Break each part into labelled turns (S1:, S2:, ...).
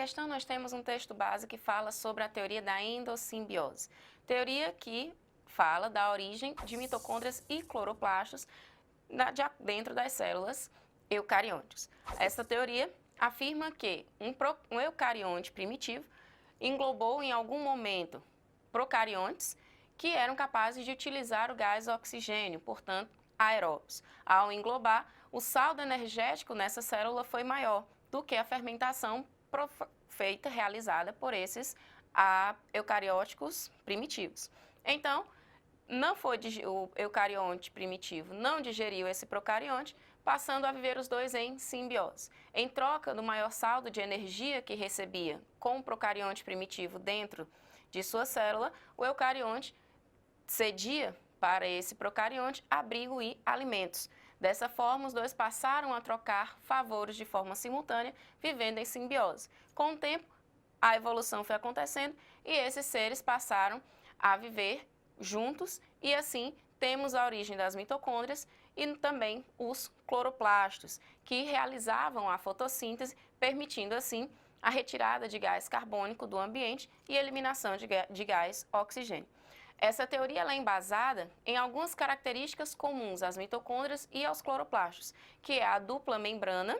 S1: questão nós temos um texto base que fala sobre a teoria da endossimbiose. Teoria que fala da origem de mitocôndrias e cloroplastos dentro das células eucariontes. Essa teoria afirma que um eucarionte primitivo englobou em algum momento procariontes que eram capazes de utilizar o gás oxigênio, portanto, aeróbios. Ao englobar, o saldo energético nessa célula foi maior do que a fermentação realizada por esses eucarióticos primitivos. Então, o eucarionte primitivo não digeriu esse procarionte, passando a viver os dois em simbiose. Em troca do maior saldo de energia que recebia com o procarionte primitivo dentro de sua célula, o eucarionte cedia para esse procarionte abrigo e alimentos. Dessa forma, os dois passaram a trocar favores de forma simultânea, vivendo em simbiose. Com o tempo, a evolução foi acontecendo e esses seres passaram a viver juntos e assim temos a origem das mitocôndrias e também os cloroplastos, que realizavam a fotossíntese, permitindo assim a retirada de gás carbônico do ambiente e eliminação de gás oxigênio. Essa teoria ela é embasada em algumas características comuns às mitocôndrias e aos cloroplastos, que é a dupla membrana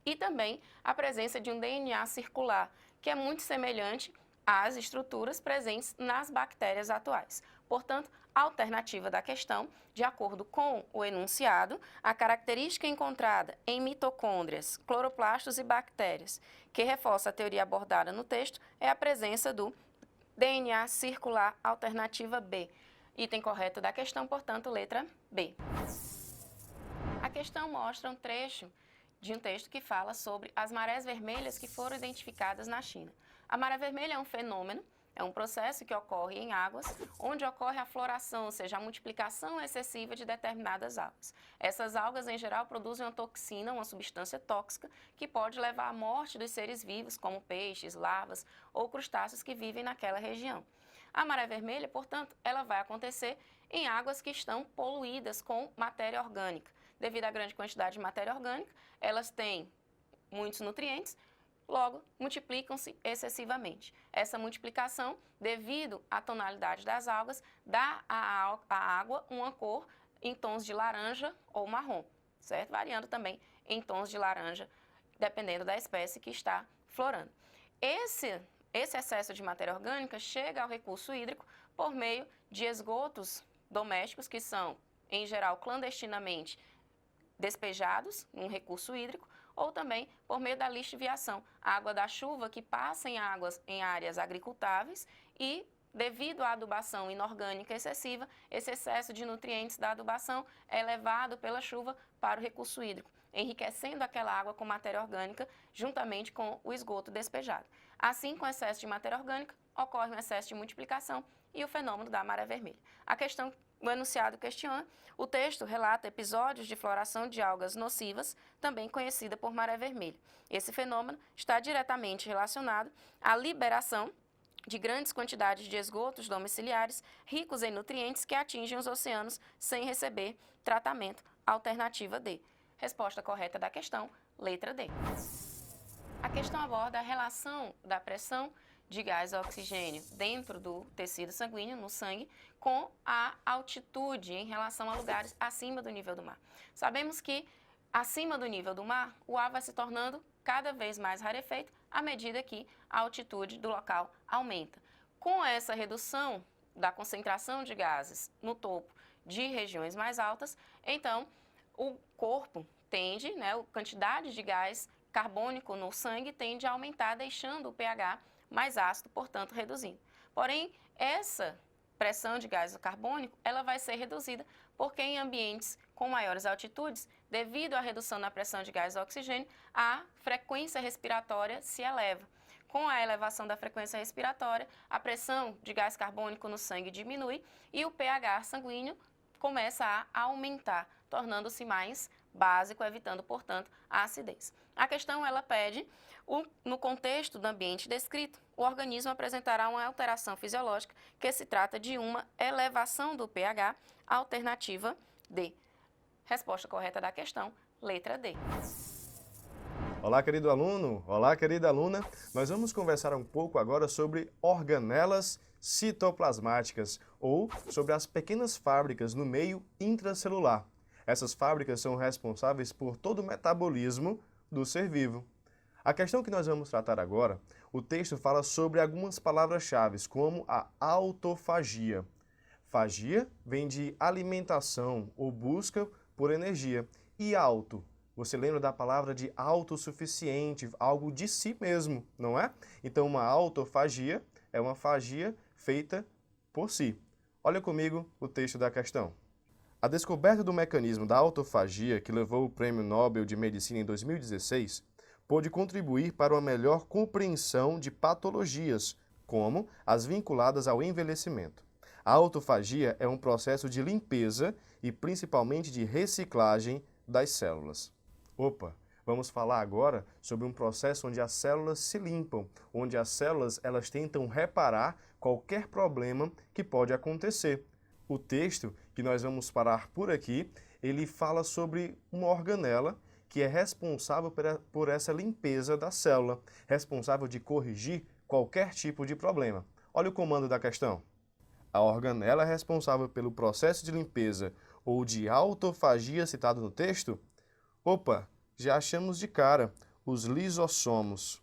S1: e também a presença de um DNA circular, que é muito semelhante às estruturas presentes nas bactérias atuais. Portanto, a alternativa da questão, de acordo com o enunciado, a característica encontrada em mitocôndrias, cloroplastos e bactérias, que reforça a teoria abordada no texto, é a presença do DNA circular, alternativa B. Item correto da questão, portanto, letra B. A questão mostra um trecho de um texto que fala sobre as marés vermelhas que foram identificadas na China. A maré vermelha é um fenômeno, é um processo que ocorre em águas, onde ocorre a floração, ou seja, a multiplicação excessiva de determinadas algas. Essas algas, em geral, produzem uma toxina, uma substância tóxica, que pode levar à morte dos seres vivos, como peixes, larvas ou crustáceos que vivem naquela região. A maré vermelha, portanto, ela vai acontecer em águas que estão poluídas com matéria orgânica. Devido à grande quantidade de matéria orgânica, elas têm muitos nutrientes, logo, multiplicam-se excessivamente. Essa multiplicação, devido à tonalidade das algas, dá à água uma cor em tons de laranja ou marrom, certo? Variando também em tons de laranja, dependendo da espécie que está florando. Esse excesso de matéria orgânica chega ao recurso hídrico por meio de esgotos domésticos, que são, em geral, clandestinamente despejados num recurso hídrico, ou também por meio da lixiviação, a água da chuva que passa em áreas agricultáveis e, devido à adubação inorgânica excessiva, esse excesso de nutrientes da adubação é levado pela chuva para o recurso hídrico, enriquecendo aquela água com matéria orgânica juntamente com o esgoto despejado. Assim, com excesso de matéria orgânica, ocorre um excesso de multiplicação e o fenômeno da maré vermelha. A questão, o enunciado questiona, o texto relata episódios de floração de algas nocivas, também conhecida por maré vermelha. Esse fenômeno está diretamente relacionado à liberação de grandes quantidades de esgotos domiciliares ricos em nutrientes que atingem os oceanos sem receber tratamento. Alternativa D. Resposta correta da questão, letra D. A questão aborda a relação da pressão de gás oxigênio dentro do tecido sanguíneo, no sangue, com a altitude em relação a lugares acima do nível do mar. Sabemos que acima do nível do mar, o ar vai se tornando cada vez mais rarefeito à medida que a altitude do local aumenta. Com essa redução da concentração de gases no topo de regiões mais altas, então o corpo tende, a quantidade de gás carbônico no sangue tende a aumentar, deixando o pH mais ácido, portanto, reduzindo. Porém, essa pressão de gás carbônico, ela vai ser reduzida porque em ambientes com maiores altitudes, devido à redução na pressão de gás oxigênio, a frequência respiratória se eleva. Com a elevação da frequência respiratória, a pressão de gás carbônico no sangue diminui e o pH sanguíneo começa a aumentar, tornando-se mais básico, evitando, portanto, a acidez. A questão, ela pede, no contexto do ambiente descrito, o organismo apresentará uma alteração fisiológica que se trata de uma elevação do pH, alternativa D. Resposta correta da questão, letra D.
S2: Olá, querido aluno! Olá, querida aluna! Nós vamos conversar um pouco agora sobre organelas citoplasmáticas ou sobre as pequenas fábricas no meio intracelular. Essas fábricas são responsáveis por todo o metabolismo do ser vivo. A questão que nós vamos tratar agora, o texto fala sobre algumas palavras-chave, como a autofagia. Fagia vem de alimentação ou busca por energia. E auto, você lembra da palavra de autossuficiente, algo de si mesmo, não é? Então, uma autofagia é uma fagia feita por si. Olha comigo o texto da questão. A descoberta do mecanismo da autofagia, que levou o Prêmio Nobel de Medicina em 2016, pôde contribuir para uma melhor compreensão de patologias, como as vinculadas ao envelhecimento. A autofagia é um processo de limpeza e principalmente de reciclagem das células. Opa, vamos falar agora sobre um processo onde as células se limpam, onde as células elas tentam reparar qualquer problema que pode acontecer. O texto que nós vamos parar por aqui, ele fala sobre uma organela que é responsável por essa limpeza da célula, responsável de corrigir qualquer tipo de problema. Olha o comando da questão. A organela é responsável pelo processo de limpeza ou de autofagia citado no texto? Opa, já achamos de cara, os lisossomos.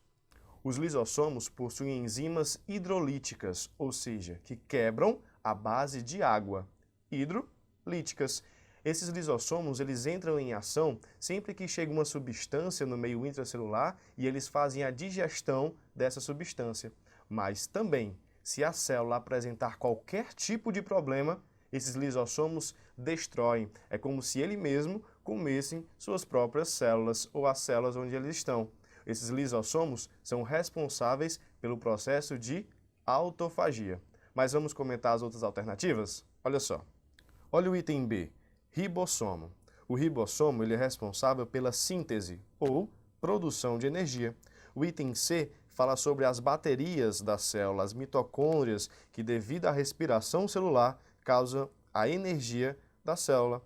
S2: Os lisossomos possuem enzimas hidrolíticas, ou seja, que quebram a base de água. Hidrolíticas. Esses lisossomos eles entram em ação sempre que chega uma substância no meio intracelular e eles fazem a digestão dessa substância. Mas também, se a célula apresentar qualquer tipo de problema, esses lisossomos destroem. É como se ele mesmo comessem suas próprias células ou as células onde eles estão. Esses lisossomos são responsáveis pelo processo de autofagia. Mas vamos comentar as outras alternativas? Olha só. Olha o item B. Ribossomo. O ribossomo ele é responsável pela síntese ou produção de energia. O item C fala sobre as baterias da célula, as mitocôndrias, que devido à respiração celular causam a energia da célula.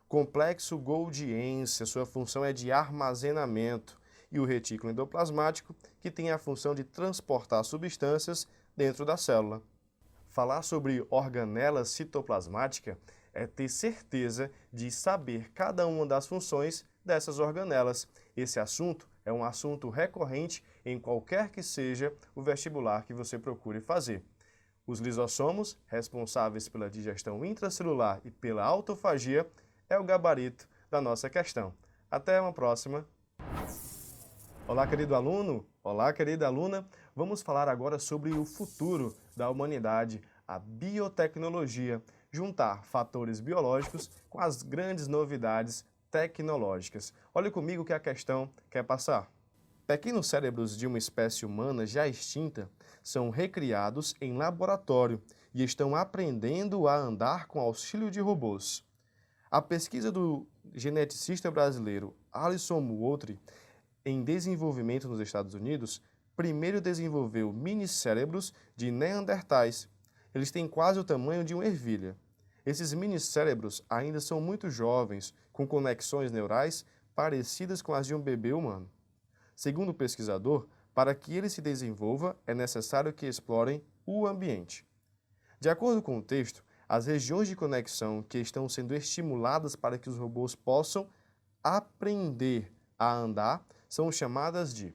S2: Complexo Golgiense, sua função é de armazenamento. E o retículo endoplasmático, que tem a função de transportar substâncias dentro da célula. Falar sobre organela citoplasmática é ter certeza de saber cada uma das funções dessas organelas. Esse assunto é um assunto recorrente em qualquer que seja o vestibular que você procure fazer. Os lisossomos, responsáveis pela digestão intracelular e pela autofagia, é o gabarito da nossa questão. Até uma próxima! Olá, querido aluno! Olá, querida aluna! Vamos falar agora sobre o futuro da humanidade, a biotecnologia, juntar fatores biológicos com as grandes novidades tecnológicas. Olhe comigo que a questão quer passar. Pequenos cérebros de uma espécie humana já extinta são recriados em laboratório e estão aprendendo a andar com auxílio de robôs. A pesquisa do geneticista brasileiro Alisson Moultrie, em desenvolvimento nos Estados Unidos, primeiro desenvolveu minicérebros de neandertais. Eles têm quase o tamanho de uma ervilha. Esses minicérebros ainda são muito jovens, com conexões neurais parecidas com as de um bebê humano. Segundo o pesquisador, para que ele se desenvolva, é necessário que explorem o ambiente. De acordo com o texto, as regiões de conexão que estão sendo estimuladas para que os robôs possam aprender a andar são chamadas de...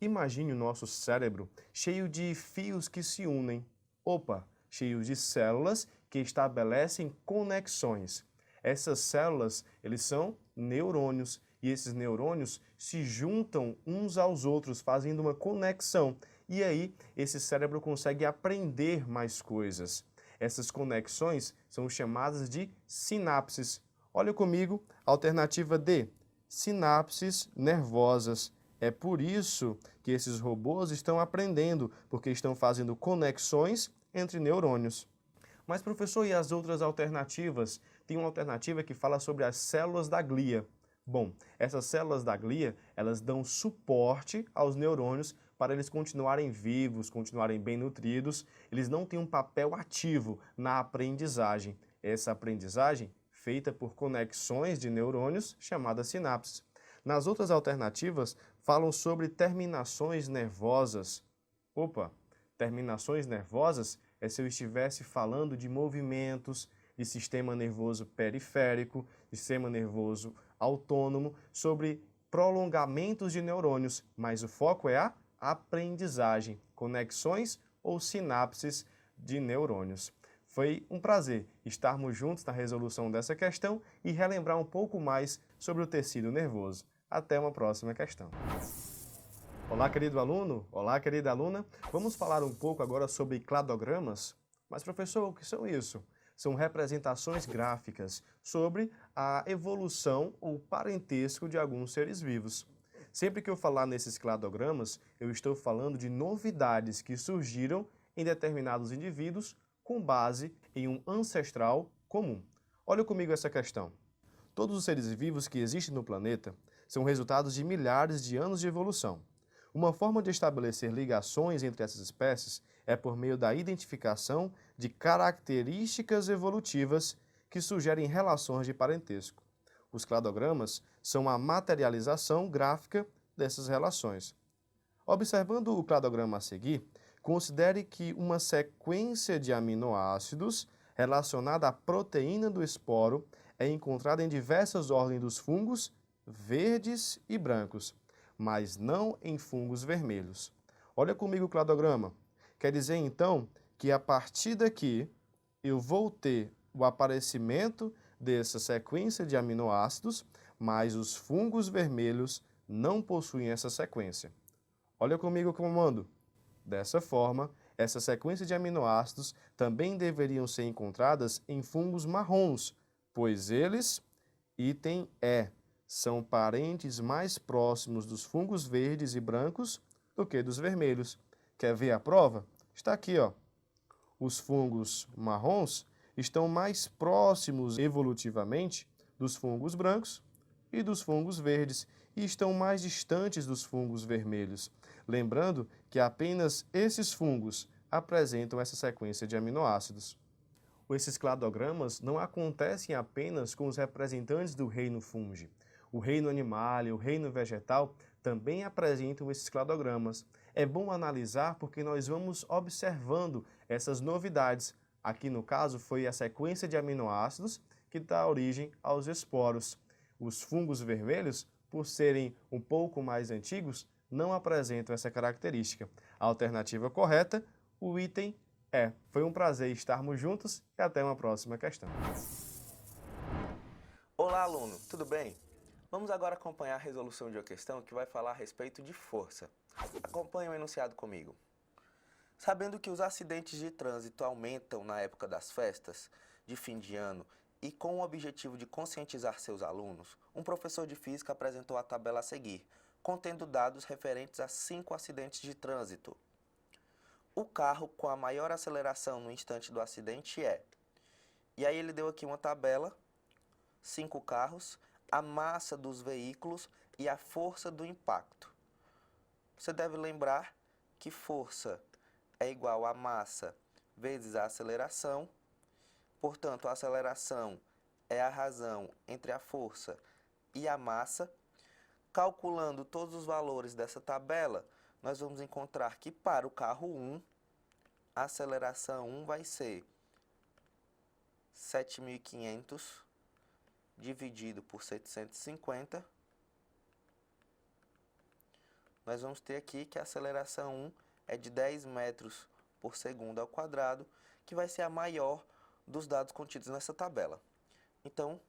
S2: Imagine o nosso cérebro cheio de fios que se unem. Opa, cheio de células que estabelecem conexões. Essas células, eles são neurônios, e esses neurônios se juntam uns aos outros, fazendo uma conexão. E aí, esse cérebro consegue aprender mais coisas. Essas conexões são chamadas de sinapses. Olha comigo, alternativa D, sinapses nervosas. É por isso que esses robôs estão aprendendo, porque estão fazendo conexões entre neurônios. Mas, professor, e as outras alternativas? Tem uma alternativa que fala sobre as células da glia. Bom, essas células da glia, elas dão suporte aos neurônios para eles continuarem vivos, continuarem bem nutridos. Eles não têm um papel ativo na aprendizagem. Essa aprendizagem feita por conexões de neurônios chamadas sinapses. Nas outras alternativas, falam sobre terminações nervosas. Opa, terminações nervosas é se eu estivesse falando de movimentos de sistema nervoso periférico, de sistema nervoso autônomo, sobre prolongamentos de neurônios, mas o foco é a aprendizagem, conexões ou sinapses de neurônios. Foi um prazer estarmos juntos na resolução dessa questão e relembrar um pouco mais sobre o tecido nervoso. Até uma próxima questão. Olá, querido aluno! Olá, querida aluna! Vamos falar um pouco agora sobre cladogramas? Mas, professor, o que são isso? São representações gráficas sobre a evolução ou parentesco de alguns seres vivos. Sempre que eu falar nesses cladogramas, eu estou falando de novidades que surgiram em determinados indivíduos com base em um ancestral comum. Olha comigo essa questão. Todos os seres vivos que existem no planeta são resultados de milhares de anos de evolução. Uma forma de estabelecer ligações entre essas espécies é por meio da identificação de características evolutivas que sugerem relações de parentesco. Os cladogramas são a materialização gráfica dessas relações. Observando o cladograma a seguir, considere que uma sequência de aminoácidos relacionada à proteína do esporo é encontrada em diversas ordens dos fungos verdes e brancos, mas não em fungos vermelhos. Olha comigo o cladograma. Quer dizer, então, que a partir daqui eu vou ter o aparecimento dessa sequência de aminoácidos, mas os fungos vermelhos não possuem essa sequência. Olha comigo o comando. Dessa forma, essa sequência de aminoácidos também deveriam ser encontradas em fungos marrons, pois eles, item E, são parentes mais próximos dos fungos verdes e brancos do que dos vermelhos. Quer ver a prova? Está aqui, ó. Os fungos marrons estão mais próximos evolutivamente dos fungos brancos e dos fungos verdes e estão mais distantes dos fungos vermelhos. Lembrando que apenas esses fungos apresentam essa sequência de aminoácidos. Esses cladogramas não acontecem apenas com os representantes do reino fungi. O reino animal e o reino vegetal também apresentam esses cladogramas. É bom analisar porque nós vamos observando essas novidades. Aqui no caso foi a sequência de aminoácidos que dá origem aos esporos. Os fungos vermelhos, por serem um pouco mais antigos, não apresentam essa característica. A alternativa correta, o item E. Foi um prazer estarmos juntos e até uma próxima questão.
S3: Olá, aluno, tudo bem? Vamos agora acompanhar a resolução de uma questão que vai falar a respeito de força. Acompanhe o enunciado comigo. Sabendo que os acidentes de trânsito aumentam na época das festas de fim de ano e com o objetivo de conscientizar seus alunos, um professor de física apresentou a tabela a seguir, contendo dados referentes a 5 acidentes de trânsito. O carro com a maior aceleração no instante do acidente é... E aí ele deu aqui uma tabela, 5 carros, a massa dos veículos e a força do impacto. Você deve lembrar que força é igual a massa vezes a aceleração. Portanto, a aceleração é a razão entre a força e a massa. Calculando todos os valores dessa tabela, nós vamos encontrar que para o carro 1, a aceleração 1 vai ser 7.500 dividido por 750. Nós vamos ter aqui que a aceleração 1 é de 10 metros por segundo ao quadrado, que vai ser a maior dos dados contidos nessa tabela. Então,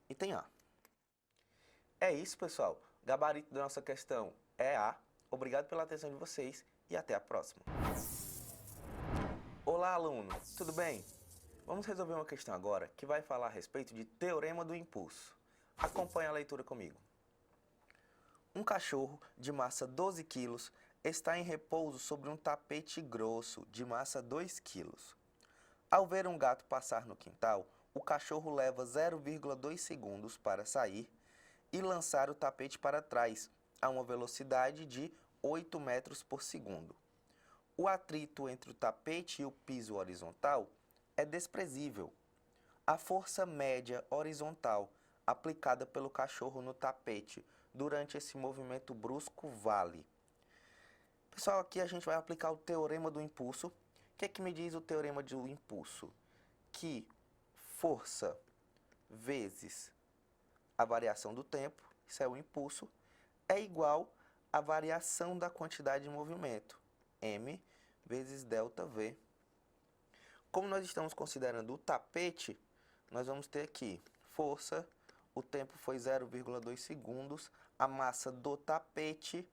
S3: item A. É isso, pessoal. O gabarito da nossa questão é A. Obrigado pela atenção de vocês e até a próxima. Olá, aluno. Tudo bem? Vamos resolver uma questão agora que vai falar a respeito de teorema do impulso. Acompanhe a leitura comigo. Um cachorro de massa 12 kg está em repouso sobre um tapete grosso de massa 2 kg. Ao ver um gato passar no quintal, o cachorro leva 0,2 segundos para sair e lançar o tapete para trás a uma velocidade de 8 metros por segundo. O atrito entre o tapete e o piso horizontal é desprezível. A força média horizontal aplicada pelo cachorro no tapete durante esse movimento brusco vale. Pessoal, aqui a gente vai aplicar o teorema do impulso. O que é que me diz o teorema do impulso? Que força vezes a variação do tempo, isso é o impulso, é igual à variação da quantidade de movimento, m vezes ΔV. Como nós estamos considerando o tapete, nós vamos ter aqui força, o tempo foi 0,2 segundos, a massa do tapete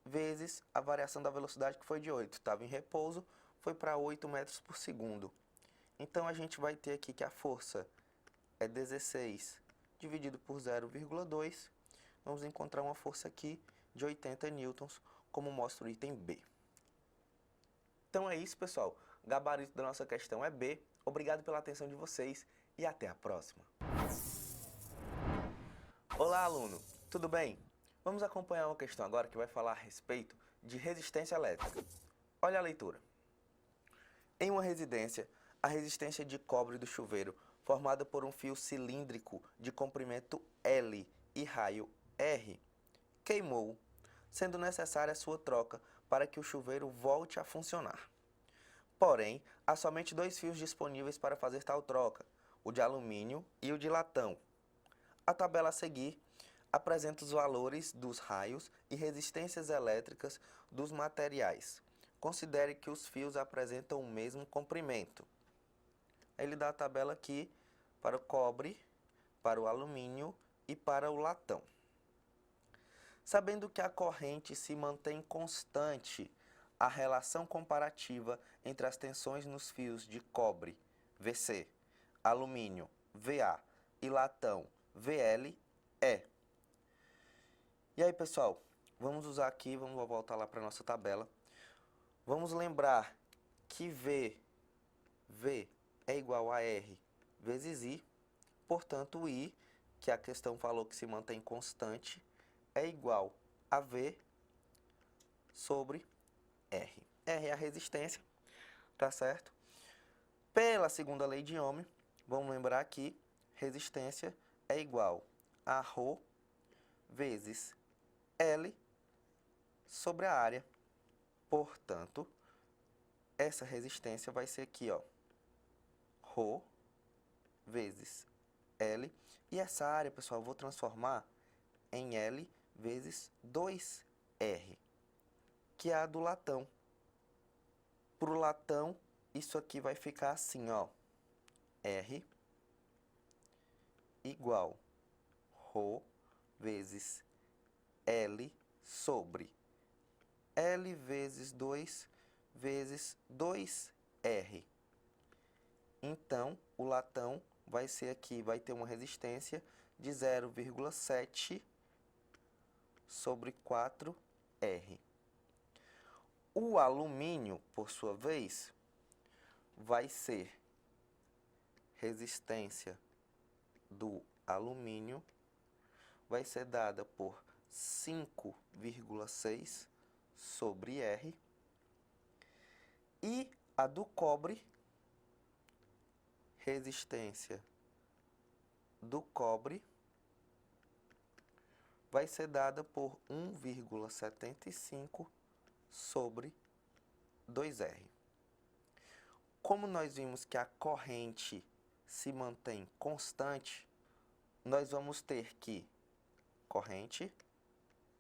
S3: vezes a variação da velocidade, que foi de 8. Estava em repouso, foi para 8 metros por segundo. Então, a gente vai ter aqui que a força é 16 dividido por 0,2. Vamos encontrar uma força aqui de 80 newtons, como mostra o item B. Então é isso, pessoal. O gabarito da nossa questão é B. Obrigado pela atenção de vocês e até a próxima. Olá, aluno. Tudo bem? Vamos acompanhar uma questão agora que vai falar a respeito de resistência elétrica. Olha a leitura. Em uma residência, a resistência de cobre do chuveiro, formada por um fio cilíndrico de comprimento L e raio R, queimou, sendo necessária a sua troca para que o chuveiro volte a funcionar. Porém, há somente 2 fios disponíveis para fazer tal troca, o de alumínio e o de latão. A tabela a seguir apresenta os valores dos raios e resistências elétricas dos materiais. Considere que os fios apresentam o mesmo comprimento. Ele dá a tabela aqui para o cobre, para o alumínio e para o latão. Sabendo que a corrente se mantém constante, a relação comparativa entre as tensões nos fios de cobre, VC, alumínio, VA e latão, VL, é. E aí, pessoal, vamos usar aqui, vamos voltar lá para a nossa tabela. Vamos lembrar que V é igual a R vezes I, portanto, o I, que a questão falou que se mantém constante, é igual a V sobre R. R é a resistência, tá certo? Pela segunda lei de Ohm, vamos lembrar que resistência é igual a ρ vezes L sobre a área. Portanto, essa resistência vai ser aqui, ó, ρ vezes L. E essa área, pessoal, eu vou transformar em L vezes 2R, que é a do latão. Para o latão, isso aqui vai ficar assim, ó, R igual ρ vezes L sobre L vezes 2 vezes 2R. Então, o latão vai ser aqui, vai ter uma resistência de 0,7 sobre 4R. O alumínio, por sua vez, vai ser resistência do alumínio, vai ser dada por 5,6 sobre R. E a do cobre, resistência do cobre, vai ser dada por 1,75 sobre 2R. Como nós vimos que a corrente se mantém constante, nós vamos ter que corrente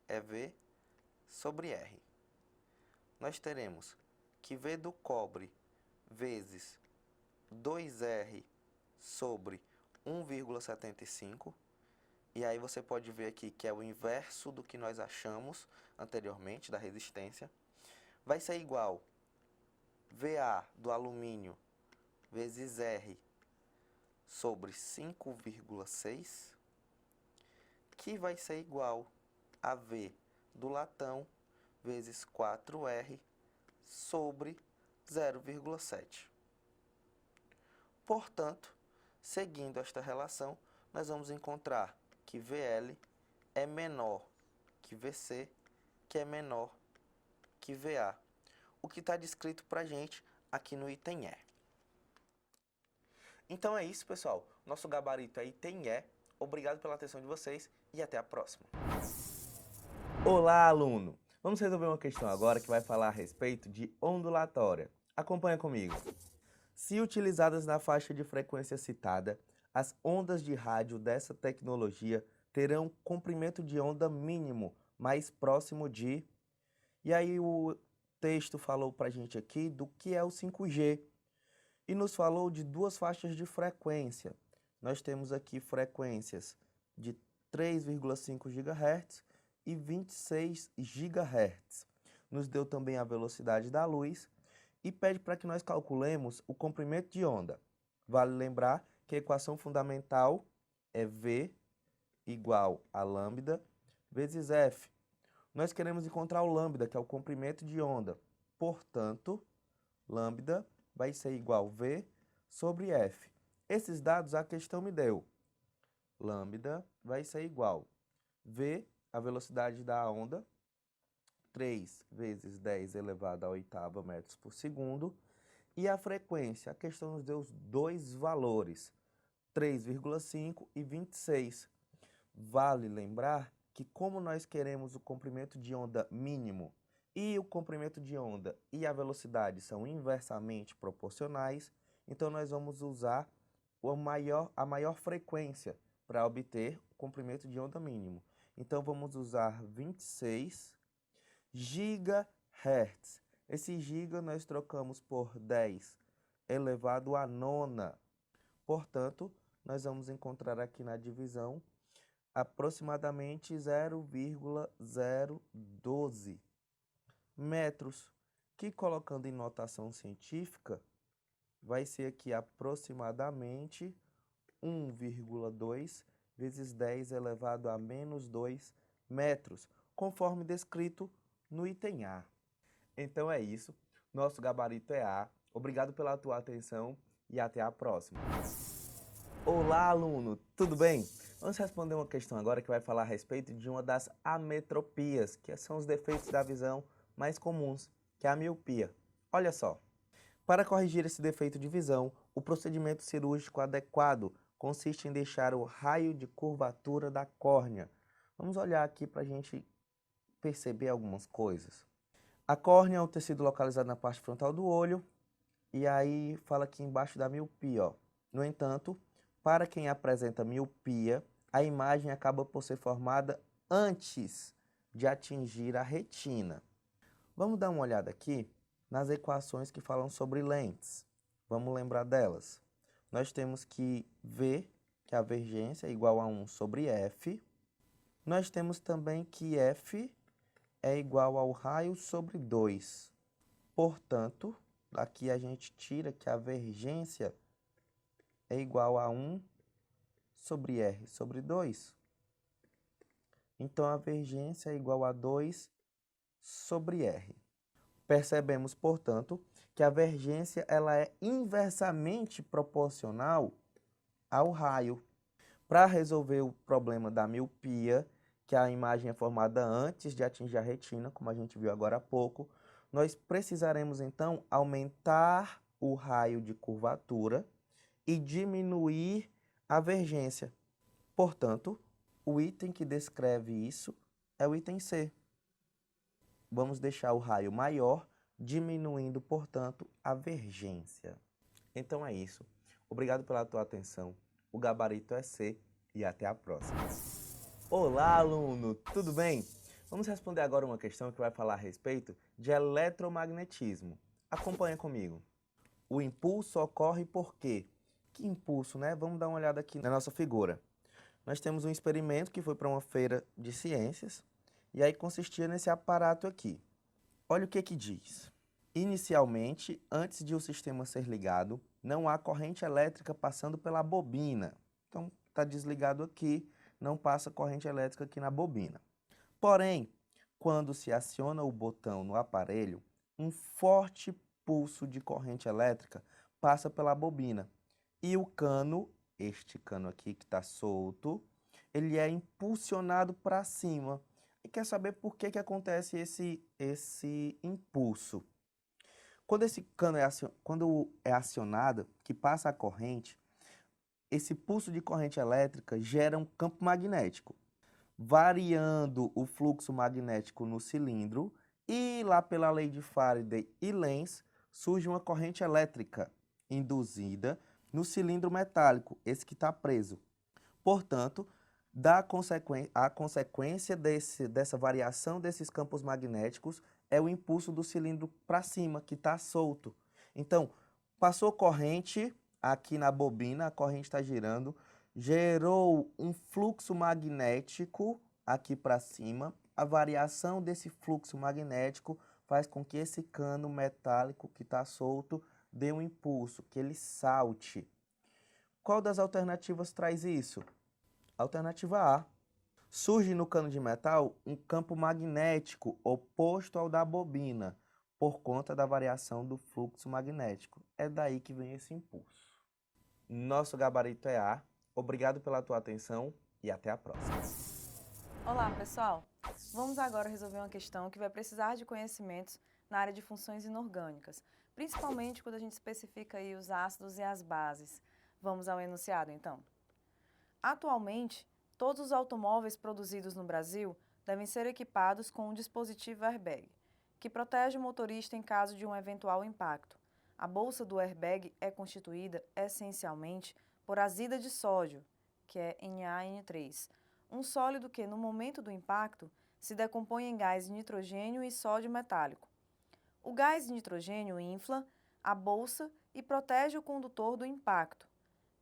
S3: é V sobre R. Nós teremos que V do cobre vezes 2R sobre 1,75. E aí você pode ver aqui que é o inverso do que nós achamos anteriormente da resistência. Vai ser igual VA do alumínio vezes R sobre 5,6, que vai ser igual a V do latão vezes 4R sobre 0,7. Portanto, seguindo esta relação, nós vamos encontrar que VL é menor que VC, que é menor que VA. O que está descrito para a gente aqui no item E. Então é isso, pessoal. Nosso gabarito é item E. Obrigado pela atenção de vocês e até a próxima. Olá, aluno! Vamos resolver uma questão agora que vai falar a respeito de ondulatória. Acompanha comigo. Se utilizadas na faixa de frequência citada, as ondas de rádio dessa tecnologia terão comprimento de onda mínimo mais próximo de... E aí o texto falou para a gente aqui do que é o 5G e nos falou de duas faixas de frequência. Nós temos aqui frequências de 3,5 GHz e 26 GHz. Nos deu também a velocidade da luz e pede para que nós calculemos o comprimento de onda. Vale lembrar que a equação fundamental é V igual a lambda vezes F. Nós queremos encontrar o lambda, que é o comprimento de onda. Portanto, lambda vai ser igual a V sobre F. Esses dados a questão me deu. Lambda vai ser igual a V, a velocidade da onda, 3 vezes 10 elevado a oitava metros por segundo. E a frequência, a questão nos deu os dois valores, 3,5 e 26. Vale lembrar que como nós queremos o comprimento de onda mínimo e o comprimento de onda e a velocidade são inversamente proporcionais, então nós vamos usar a maior frequência para obter o comprimento de onda mínimo. Então vamos usar 26 GHz. Esse giga nós trocamos por 10 elevado à nona. Portanto, nós vamos encontrar aqui na divisão aproximadamente 0,012 metros, que colocando em notação científica, vai ser aqui aproximadamente 1,2 vezes 10 elevado a menos 2 metros, conforme descrito no item A. Então é isso, nosso gabarito é A. Obrigado pela tua atenção e até a próxima. Olá, aluno, tudo bem? Vamos responder uma questão agora que vai falar a respeito de uma das ametropias, que são os defeitos da visão mais comuns, que é a miopia. Olha só, para corrigir esse defeito de visão, o procedimento cirúrgico adequado consiste em deixar o raio de curvatura da córnea. Vamos olhar aqui para a gente perceber algumas coisas. A córnea é o tecido localizado na parte frontal do olho, e aí fala aqui embaixo da miopia, ó. No entanto, para quem apresenta miopia, a imagem acaba por ser formada antes de atingir a retina. Vamos dar uma olhada aqui nas equações que falam sobre lentes. Vamos lembrar delas. Nós temos que V, que é a vergência, é igual a 1 sobre F. Nós temos também que F é igual ao raio sobre 2. Portanto, aqui a gente tira que a vergência é igual a 1 sobre R sobre 2. Então, a vergência é igual a 2 sobre R. Percebemos, portanto, que a vergência ela é inversamente proporcional ao raio. Para resolver o problema da miopia, que a imagem é formada antes de atingir a retina, como a gente viu agora há pouco, nós precisaremos, então, aumentar o raio de curvatura e diminuir a vergência. Portanto, o item que descreve isso é o item C. Vamos deixar o raio maior, diminuindo, portanto, a vergência. Então é isso. Obrigado pela tua atenção. O gabarito é C e até a próxima. Olá, aluno! Tudo bem? Vamos responder agora uma questão que vai falar a respeito de eletromagnetismo. Acompanha comigo. O impulso ocorre por quê? Que impulso, né? Vamos dar uma olhada aqui na nossa figura. Nós temos um experimento que foi para uma feira de ciências e aí consistia nesse aparato aqui. Olha o que diz. Inicialmente, antes de o sistema ser ligado, não há corrente elétrica passando pela bobina. Então, está desligado aqui, não passa corrente elétrica aqui na bobina. Porém, quando se aciona o botão no aparelho, um forte pulso de corrente elétrica passa pela bobina. E o cano, este cano aqui que está solto, ele é impulsionado para cima. E quer saber por que acontece esse impulso? Quando esse cano é acionado, que passa a corrente, esse pulso de corrente elétrica gera um campo magnético. variando o fluxo magnético no cilindro e lá pela lei de Faraday e Lenz surge uma corrente elétrica induzida no cilindro metálico, esse que está preso. Portanto, a consequência dessa variação desses campos magnéticos é o impulso do cilindro para cima, que está solto. Então, passou corrente aqui na bobina, a corrente está girando, gerou um fluxo magnético aqui para cima. A variação desse fluxo magnético faz com que esse cano metálico que está solto dê um impulso, que ele salte. Qual das alternativas traz isso? Alternativa A. Surge no cano de metal um campo magnético oposto ao da bobina, por conta da variação do fluxo magnético. É daí que vem esse impulso. Nosso gabarito é A. Obrigado pela tua atenção e até a próxima.
S4: Olá, pessoal! Vamos agora resolver uma questão que vai precisar de conhecimentos na área de funções inorgânicas, principalmente quando a gente especifica aí os ácidos e as bases. Vamos ao enunciado, então. Atualmente, todos os automóveis produzidos no Brasil devem ser equipados com um dispositivo airbag, que protege o motorista em caso de um eventual impacto. A bolsa do airbag é constituída essencialmente por azida de sódio, que é NaN3, um sólido que, no momento do impacto, se decompõe em gás de nitrogênio e sódio metálico. O gás de nitrogênio infla a bolsa e protege o condutor do impacto.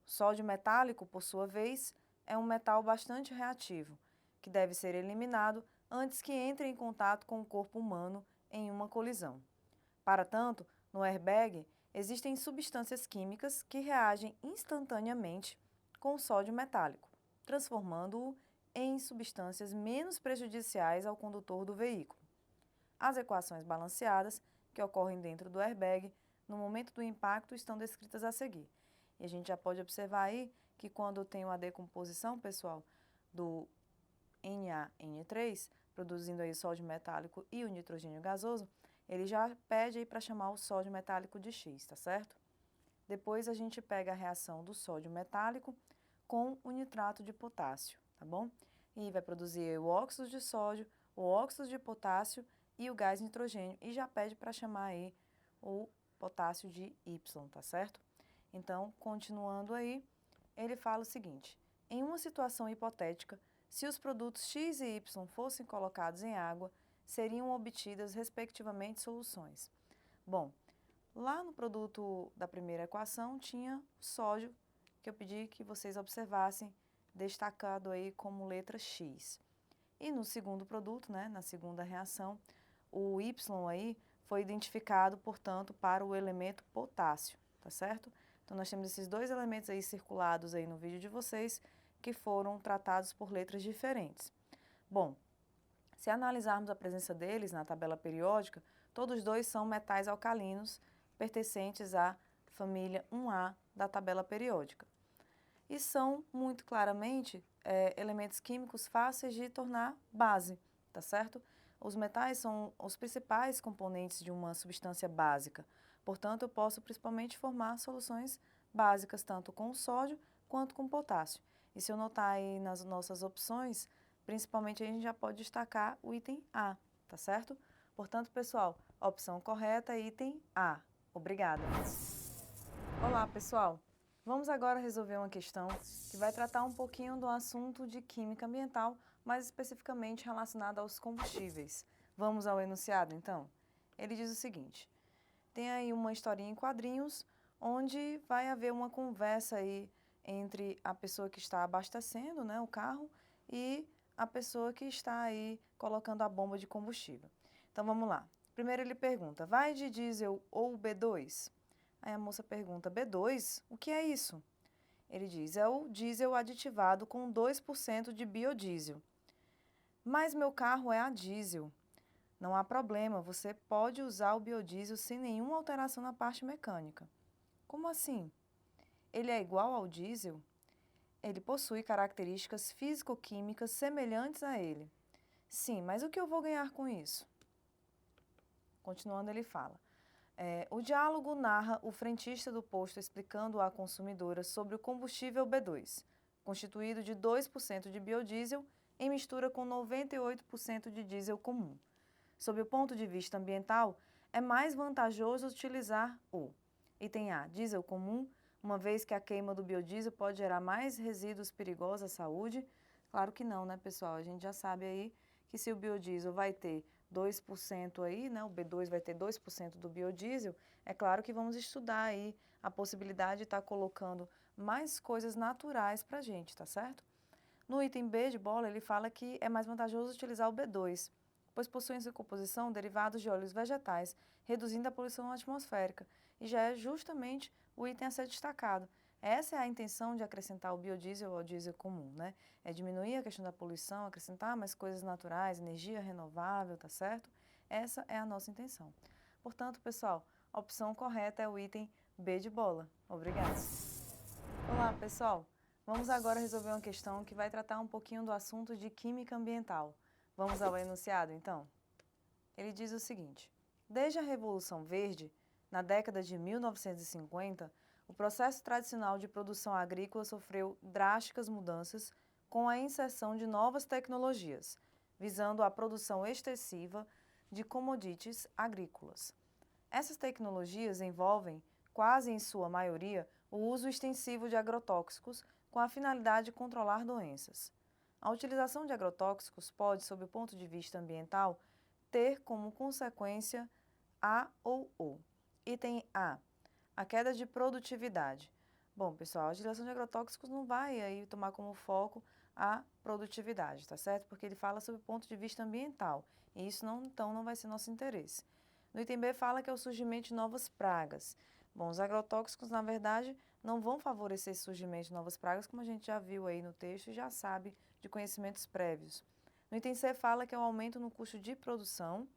S4: O sódio metálico, por sua vez, é um metal bastante reativo, que deve ser eliminado antes que entre em contato com o corpo humano em uma colisão. Para tanto, no airbag, existem substâncias químicas que reagem instantaneamente com o sódio metálico, transformando-o em substâncias menos prejudiciais ao condutor do veículo. As equações balanceadas que ocorrem dentro do airbag no momento do impacto estão descritas a seguir. E a gente já pode observar aí que quando tem uma decomposição, pessoal, do NaN3, produzindo aí o sódio metálico e o nitrogênio gasoso, ele já pede aí para chamar o sódio metálico de X, tá certo? Depois a gente pega a reação do sódio metálico com o nitrato de potássio, tá bom? E vai produzir o óxido de sódio, o óxido de potássio e o gás nitrogênio, e já pede para chamar aí o potássio de Y, tá certo? Então, continuando aí, ele fala o seguinte: em uma situação hipotética, se os produtos X e Y fossem colocados em água, seriam obtidas, respectivamente, soluções. Bom, lá no produto da primeira equação tinha sódio, que eu pedi que vocês observassem, destacado aí como letra X. E no segundo produto, né, na segunda reação, o Y aí foi identificado, portanto, para o elemento potássio, tá certo? Então, nós temos esses dois elementos aí circulados aí no vídeo de vocês, que foram tratados por letras diferentes. Bom, se analisarmos a presença deles na tabela periódica, todos dois são metais alcalinos pertencentes à família 1A da tabela periódica. E são, muito claramente, elementos químicos fáceis de tornar base, tá certo? Os metais são os principais componentes de uma substância básica. Portanto, eu posso principalmente formar soluções básicas, tanto com sódio quanto com potássio. E se eu notar aí nas nossas opções, principalmente a gente já pode destacar o item A, tá certo? Portanto, pessoal, a opção correta é item A. Obrigada. Olá, pessoal. Vamos agora resolver uma questão que vai tratar um pouquinho do assunto de química ambiental, mais especificamente relacionada aos combustíveis. Vamos ao enunciado, então? Ele diz o seguinte: tem aí uma historinha em quadrinhos, onde vai haver uma conversa aí entre a pessoa que está abastecendo, né, o carro, e a pessoa que está aí colocando a bomba de combustível. Então, vamos lá. Primeiro ele pergunta: vai de diesel ou B2? Aí a moça pergunta: B2? O que é isso? Ele diz: é o diesel aditivado com 2% de biodiesel. Mas meu carro é a diesel. Não há problema, você pode usar o biodiesel sem nenhuma alteração na parte mecânica. Como assim? Ele é igual ao diesel? Ele possui características físico-químicas semelhantes a ele. Sim, mas o que eu vou ganhar com isso? Continuando, ele fala: o diálogo narra o frentista do posto explicando à consumidora sobre o combustível B2, constituído de 2% de biodiesel em mistura com 98% de diesel comum. Sob o ponto de vista ambiental, é mais vantajoso utilizar o item A, diesel comum, uma vez que a queima do biodiesel pode gerar mais resíduos perigosos à saúde. Claro que não, né, pessoal? A gente já sabe aí que se o biodiesel vai ter 2% aí, né, o B2 vai ter 2% do biodiesel, é claro que vamos estudar aí a possibilidade de estar colocando mais coisas naturais para a gente, tá certo? No item B de bola, ele fala que é mais vantajoso utilizar o B2, pois possui em sua composição derivados de óleos vegetais, reduzindo a poluição atmosférica, e já é justamente o item a ser destacado. Essa é a intenção de acrescentar o biodiesel ao diesel comum, né? É diminuir a questão da poluição, acrescentar mais coisas naturais, energia renovável, tá certo? Essa é a nossa intenção. Portanto, pessoal, a opção correta é o item B de bola. Obrigada. Olá, pessoal. Vamos agora resolver uma questão que vai tratar um pouquinho do assunto de química ambiental. Vamos ao enunciado, então? Ele diz o seguinte: desde a Revolução Verde, na década de 1950, o processo tradicional de produção agrícola sofreu drásticas mudanças com a inserção de novas tecnologias, visando a produção extensiva de commodities agrícolas. Essas tecnologias envolvem, quase em sua maioria, o uso extensivo de agrotóxicos com a finalidade de controlar doenças. A utilização de agrotóxicos pode, sob o ponto de vista ambiental, ter como consequência A ou O. Item A, a queda de produtividade. Bom, pessoal, a utilização de agrotóxicos não vai aí tomar como foco a produtividade, tá certo? Porque ele fala sobre o ponto de vista ambiental, e isso então não vai ser nosso interesse. No item B fala que é o surgimento de novas pragas. Bom, os agrotóxicos, na verdade, não vão favorecer esse surgimento de novas pragas, como a gente já viu aí no texto e já sabe de conhecimentos prévios. No item C fala que é o aumento no custo de produção,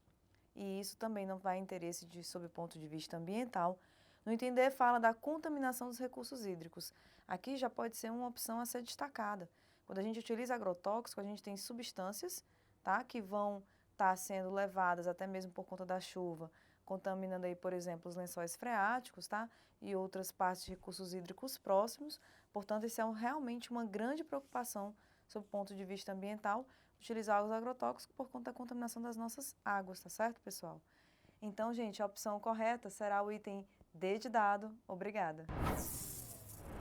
S4: e isso também não vai interesse sob o ponto de vista ambiental. No item D fala da contaminação dos recursos hídricos. Aqui já pode ser uma opção a ser destacada. Quando a gente utiliza agrotóxico, a gente tem substâncias, tá, que vão estar sendo levadas até mesmo por conta da chuva, contaminando aí, por exemplo, os lençóis freáticos, tá, e outras partes de recursos hídricos próximos. Portanto, isso é realmente uma grande preocupação sob o ponto de vista ambiental, utilizar os agrotóxicos por conta da contaminação das nossas águas, tá certo, pessoal? Então, gente, a opção correta será o item D de dado. Obrigada.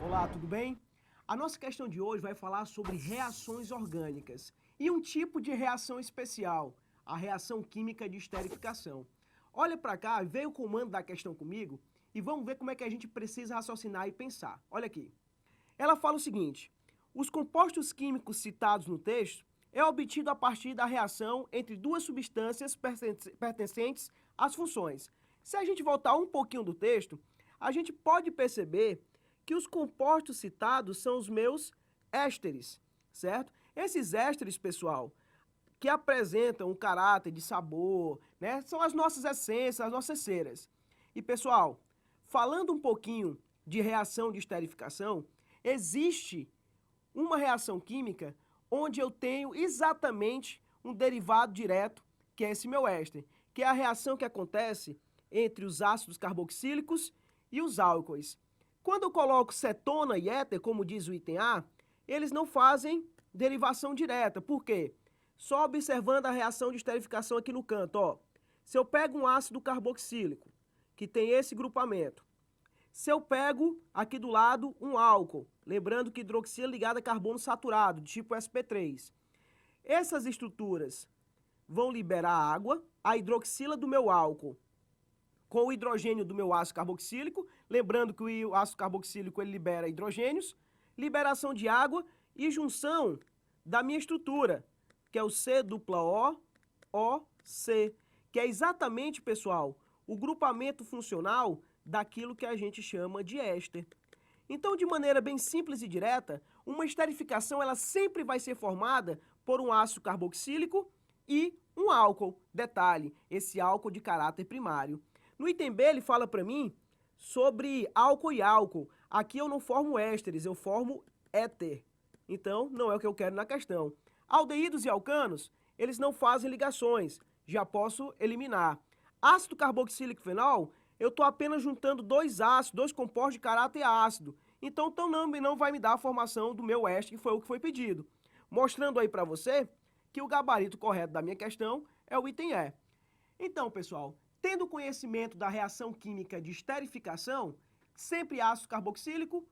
S5: Olá, tudo bem? A nossa questão de hoje vai falar sobre reações orgânicas e um tipo de reação especial, a reação química de esterificação. Olha para cá, veio o comando da questão comigo e vamos ver como é que a gente precisa raciocinar e pensar. Olha aqui. Ela fala o seguinte: os compostos químicos citados no texto é obtido a partir da reação entre duas substâncias pertencentes às funções. Se a gente voltar um pouquinho do texto, a gente pode perceber que os compostos citados são os meus ésteres, certo? Esses ésteres, pessoal, que apresentam um caráter de sabor, né, são as nossas essências, as nossas ceras. E, pessoal, falando um pouquinho de reação de esterificação, existe uma reação química onde eu tenho exatamente um derivado direto, que é esse meu éster, que é a reação que acontece entre os ácidos carboxílicos e os álcoois. Quando eu coloco cetona e éter, como diz o item A, eles não fazem derivação direta. Por quê? Só observando a reação de esterificação aqui no canto, ó. Se eu pego um ácido carboxílico, que tem esse grupamento, se eu pego aqui do lado um álcool, lembrando que hidroxila ligada a carbono saturado, de tipo sp3. Essas estruturas vão liberar água, a hidroxila do meu álcool com o hidrogênio do meu ácido carboxílico, lembrando que o ácido carboxílico ele libera hidrogênios, liberação de água e junção da minha estrutura, que é o C-O-C, que é exatamente, pessoal, o grupamento funcional daquilo que a gente chama de éster. Então, de maneira bem simples e direta, uma esterificação ela sempre vai ser formada por um ácido carboxílico e um álcool. Detalhe, esse álcool de caráter primário. No item B, ele fala para mim sobre álcool e álcool. Aqui eu não formo ésteres, eu formo éter. Então, não é o que eu quero na questão. Aldeídos e alcanos, eles não fazem ligações. Já posso eliminar. Ácido carboxílico fenol, eu estou apenas juntando dois ácidos, dois compostos de caráter ácido. Então, também não vai me dar a formação do meu éster, que foi o que foi pedido. mostrando aí para você que o gabarito correto da minha questão é o item E. Então, pessoal, tendo conhecimento da reação química de esterificação, sempre ácido carboxílico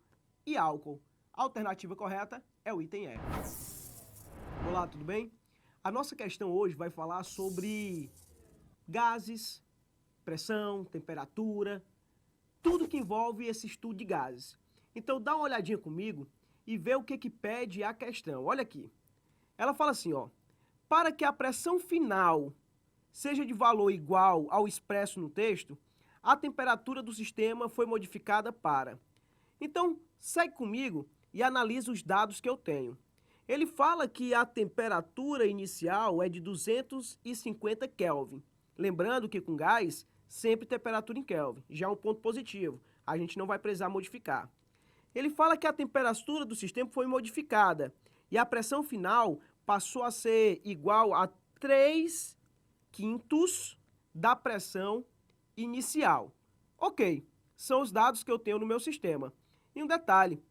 S5: e álcool. A alternativa correta é o item E. Olá, tudo bem? A nossa questão hoje vai falar sobre gases, pressão, temperatura, tudo que envolve esse estudo de gases. Então dá uma olhadinha comigo e vê o que pede a questão. Olha aqui. Ela fala assim, ó, para que a pressão final seja de valor igual ao expresso no texto, a temperatura do sistema foi modificada para. Então, segue comigo e analisa os dados que eu tenho. Ele fala que a temperatura inicial é de 250 Kelvin. Lembrando que com gás, sempre temperatura em Kelvin. Já é um ponto positivo. A gente não vai precisar modificar. Ele fala que a temperatura do sistema foi modificada e a pressão final passou a ser igual a 3/5 da pressão inicial. Ok, são os dados que eu tenho no meu sistema. E um detalhe,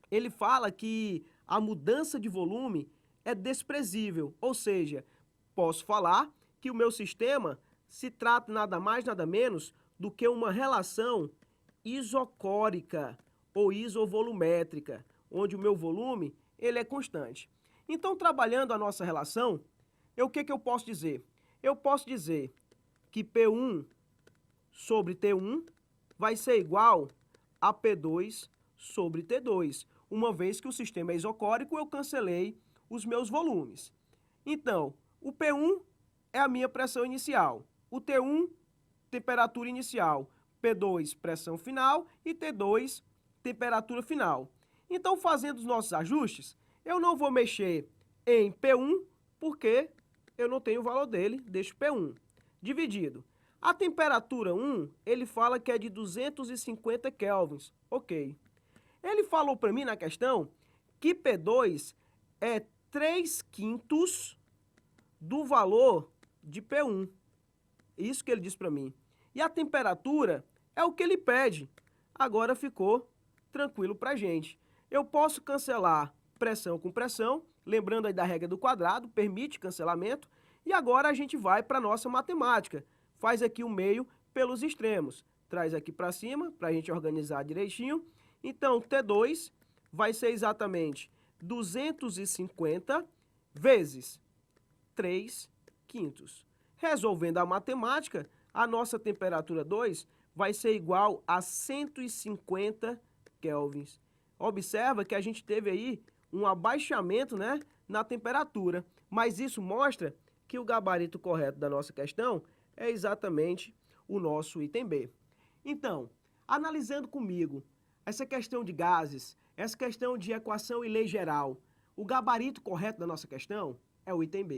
S5: ele fala que a mudança de volume é desprezível, ou seja, posso falar que o meu sistema se trata nada mais, nada menos do que uma relação isocórica ou isovolumétrica, onde o meu volume ele é constante. Então, trabalhando a nossa relação, o que eu posso dizer? Eu posso dizer que P1 sobre T1 vai ser igual a P2 sobre T2. Uma vez que o sistema é isocórico, eu cancelei os meus volumes. Então, o P1 é a minha pressão inicial, o T1, temperatura inicial, P2, pressão final e T2, temperatura final. Então, fazendo os nossos ajustes, eu não vou mexer em P1, porque eu não tenho o valor dele, deixo P1. Dividido. A temperatura 1, ele fala que é de 250 kelvins. Ok. Ele falou para mim na questão que P2 é 3/5 do valor de P1. Isso que ele disse para mim. E a temperatura é o que ele pede. Agora ficou tranquilo para a gente. Eu posso cancelar pressão com pressão, lembrando aí da regra do quadrado, permite cancelamento. E agora a gente vai para a nossa matemática. Faz aqui o meio pelos extremos. Traz aqui para cima, para a gente organizar direitinho. Então, T2 vai ser exatamente 250 vezes 3/5. Resolvendo a matemática, a nossa temperatura 2 vai ser igual a 150 kelvins. Observa que a gente teve aí um abaixamento, né, na temperatura, mas isso mostra que o gabarito correto da nossa questão é exatamente o nosso item B. Então, analisando comigo essa questão de gases, essa questão de equação e lei geral, o gabarito correto da nossa questão é o item B.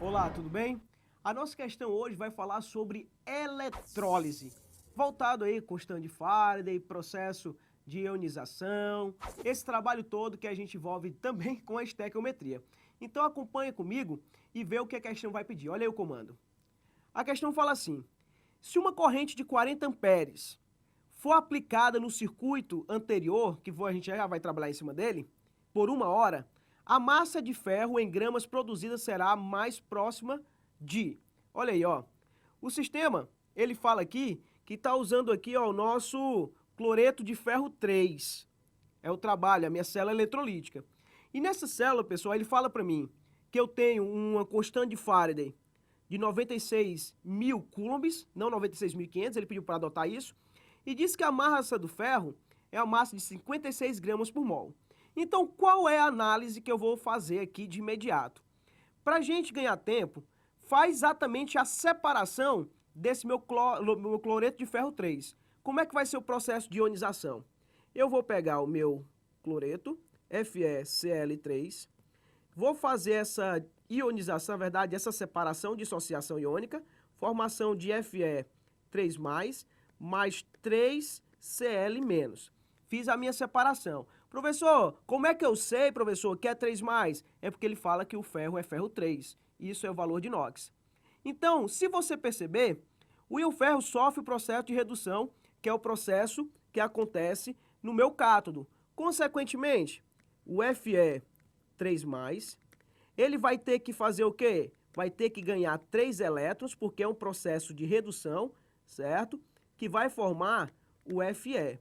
S5: Olá, tudo bem? A nossa questão hoje vai falar sobre eletrólise, voltado aí com constante de Faraday, processo de ionização, esse trabalho todo que a gente envolve também com a estequiometria. Então acompanha comigo e vê o que a questão vai pedir. Olha aí o comando. A questão fala assim: se uma corrente de 40 amperes for aplicada no circuito anterior, que a gente já vai trabalhar em cima dele, por 1 hora, a massa de ferro em gramas produzida será mais próxima de... Olha aí, ó. O sistema, ele fala aqui que está usando aqui, ó, o nosso cloreto de ferro 3. É o trabalho, a minha célula eletrolítica. E nessa célula, pessoal, ele fala para mim que eu tenho uma constante de Faraday de 96.000 coulombs, não 96.500, ele pediu para adotar isso, e diz que a massa do ferro é a massa de 56 gramas por mol. Então, qual é a análise que eu vou fazer aqui de imediato? Para a gente ganhar tempo, faz exatamente a separação desse meu cloreto de ferro 3. Como é que vai ser o processo de ionização? Eu vou pegar o meu cloreto, FeCl3, vou fazer essa ionização, na verdade, essa separação, dissociação iônica, formação de Fe3+, mais 3Cl-. Fiz a minha separação. Professor, como é que eu sei, professor, que é 3+? É porque ele fala que o ferro é ferro 3. Isso é o valor de inox. Então, se você perceber, o ferro sofre o processo de redução, que é o processo que acontece no meu cátodo. Consequentemente, o Fe 3+. Ele vai ter que fazer o quê? Vai ter que ganhar 3 elétrons, porque é um processo de redução, certo? Que vai formar o Fe.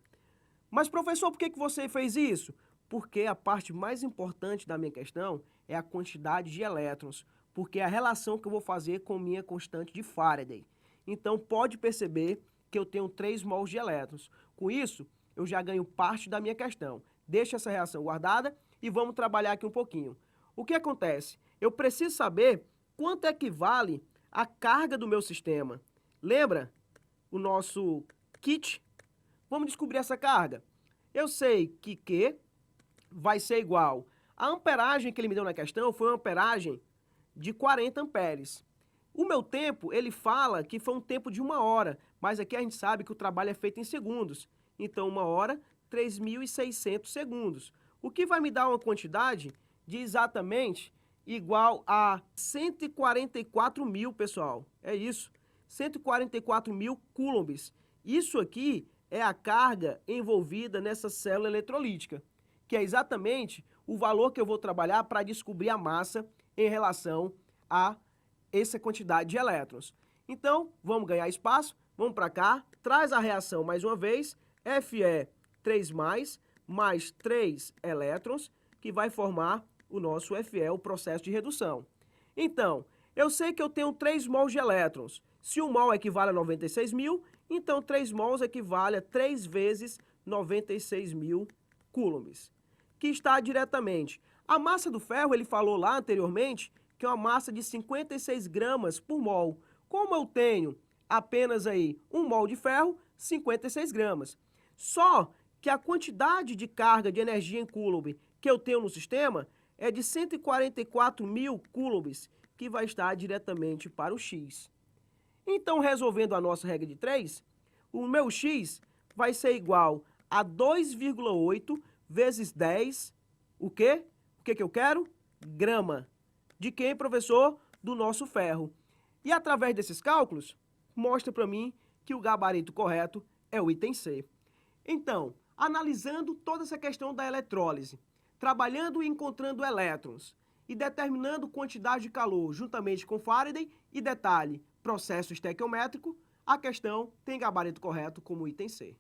S5: Mas, professor, por que você fez isso? Porque a parte mais importante da minha questão é a quantidade de elétrons, porque é a relação que eu vou fazer com minha constante de Faraday. Então, pode perceber que eu tenho 3 mols de elétrons. Com isso, eu já ganho parte da minha questão. Deixa essa reação guardada e vamos trabalhar aqui um pouquinho. O que acontece? Eu preciso saber quanto equivale a carga do meu sistema. Lembra o nosso kit? Vamos descobrir essa carga. Eu sei que Q vai ser igual. A amperagem que ele me deu na questão foi uma amperagem de 40 amperes. O meu tempo, ele fala que foi um tempo de 1 hora, mas aqui a gente sabe que o trabalho é feito em segundos. Então, 1 hora, 3.600 segundos. O que vai me dar uma quantidade de exatamente igual a 144.000, pessoal. É isso, 144.000 coulombs. Isso aqui é a carga envolvida nessa célula eletrolítica, que é exatamente o valor que eu vou trabalhar para descobrir a massa em relação a essa quantidade de elétrons. Então, vamos ganhar espaço, vamos para cá, traz a reação mais uma vez, Fe 3+, mais 3 elétrons, que vai formar o nosso Fe, o processo de redução. Então, eu sei que eu tenho 3 mols de elétrons. Se 1 mol equivale a 96.000, então 3 mols equivale a 3 vezes 96.000 coulombs, que está diretamente. A massa do ferro, ele falou lá anteriormente, que é uma massa de 56 gramas por mol. Como eu tenho apenas aí 1 mol de ferro, 56 gramas. Só que a quantidade de carga de energia em coulomb que eu tenho no sistema é de 144.000 coulombs, que vai estar diretamente para o X. Então, resolvendo a nossa regra de 3, o meu X vai ser igual a 2,8 vezes 10, o quê? O que eu quero? Grama. De quem, professor? Do nosso ferro. E através desses cálculos, mostra para mim que o gabarito correto é o item C. Então, analisando toda essa questão da eletrólise, trabalhando e encontrando elétrons e determinando quantidade de calor juntamente com Faraday e, detalhe, processo estequiométrico, a questão tem gabarito correto como item C.